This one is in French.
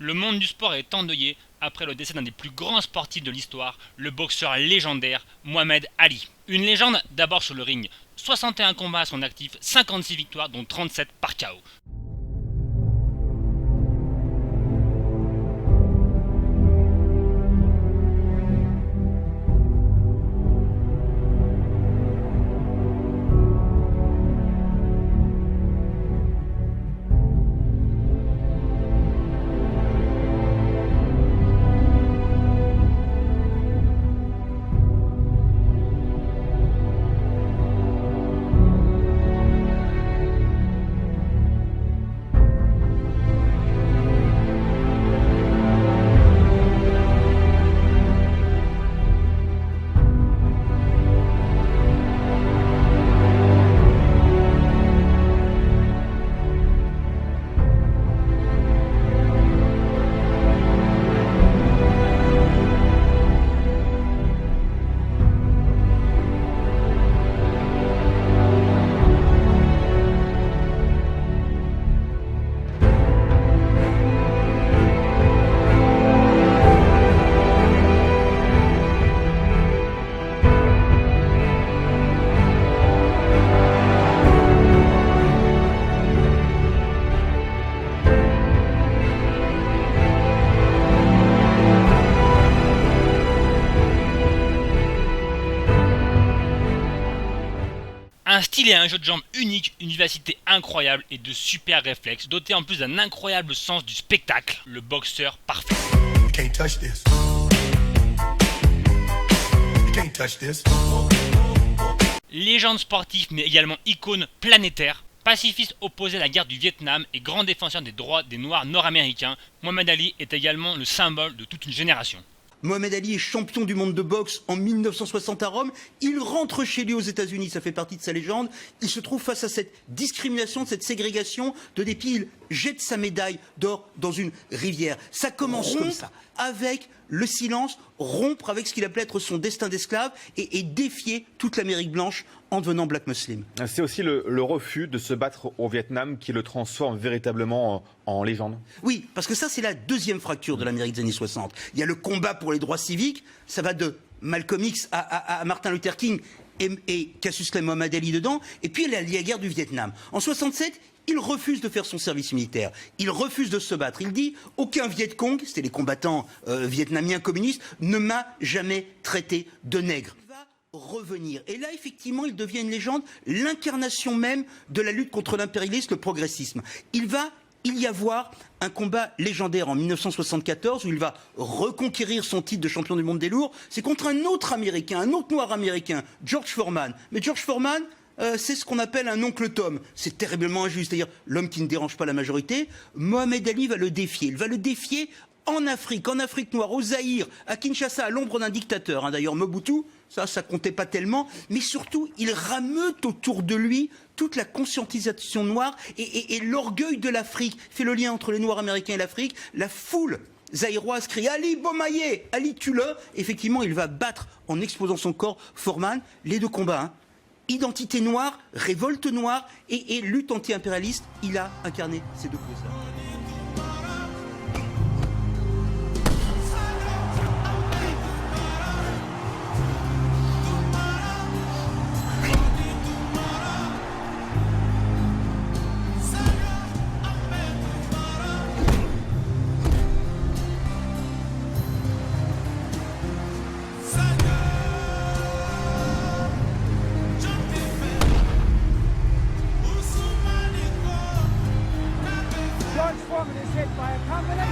Le monde du sport est endeuillé après le décès d'un des plus grands sportifs de l'histoire, le boxeur légendaire Mohamed Ali. Une légende d'abord sur le ring, 61 combats à son actif, 56 victoires dont 37 par KO. Un style et un jeu de jambes unique, une vivacité incroyable et de super réflexes, doté en plus d'un incroyable sens du spectacle, le boxeur parfait. You can't touch this. You can't touch this. Légende sportive mais également icône planétaire, pacifiste opposé à la guerre du Vietnam et grand défenseur des droits des Noirs nord-américains, Mohamed Ali est également le symbole de toute une génération. Mohamed Ali est champion du monde de boxe en 1960 à Rome. Il rentre chez lui aux États-Unis, ça fait partie de sa légende. Il se trouve face à cette discrimination, cette ségrégation de dépit. Il jette sa médaille d'or dans une rivière. Ça commence comme ça, avec le silence, rompre avec ce qu'il appelait être son destin d'esclave et défier toute l'Amérique blanche en devenant black muslim. C'est aussi le refus de se battre au Vietnam qui le transforme véritablement en légende. Oui, parce que ça, c'est la deuxième fracture de l'Amérique des années 60. Il y a le combat pour les droits civiques, ça va de Malcolm X à Martin Luther King et Cassius Clay Mohamed Ali dedans, et puis il y a la guerre du Vietnam. En 67, il refuse de faire son service militaire, il refuse de se battre. Il dit « Aucun Viet Cong, c'était les combattants vietnamiens communistes, ne m'a jamais traité de nègre ». Revenir. Et là, effectivement, il devient une légende, l'incarnation même de la lutte contre l'impérialisme, le progressisme. Il va y avoir un combat légendaire en 1974 où il va reconquérir son titre de champion du monde des lourds. C'est contre un autre Américain, un autre noir américain, George Foreman. Mais George Foreman, c'est ce qu'on appelle un oncle Tom. C'est terriblement injuste, c'est-à-dire l'homme qui ne dérange pas la majorité. Mohamed Ali va le défier. Il va le défier en Afrique noire, au Zaïre, à Kinshasa, à l'ombre d'un dictateur. D'ailleurs, Mobutu, ça comptait pas tellement, mais surtout, il rameute autour de lui toute la conscientisation noire et l'orgueil de l'Afrique. Fait le lien entre les Noirs américains et l'Afrique. La foule zaïroise crie « Ali Bomaye, Ali tue-le !» Effectivement, il va battre en exposant son corps Foreman. Les deux combats, identité noire, révolte noire et lutte anti-impérialiste, il a incarné ces deux causes-là. George Foreman is hit by a combination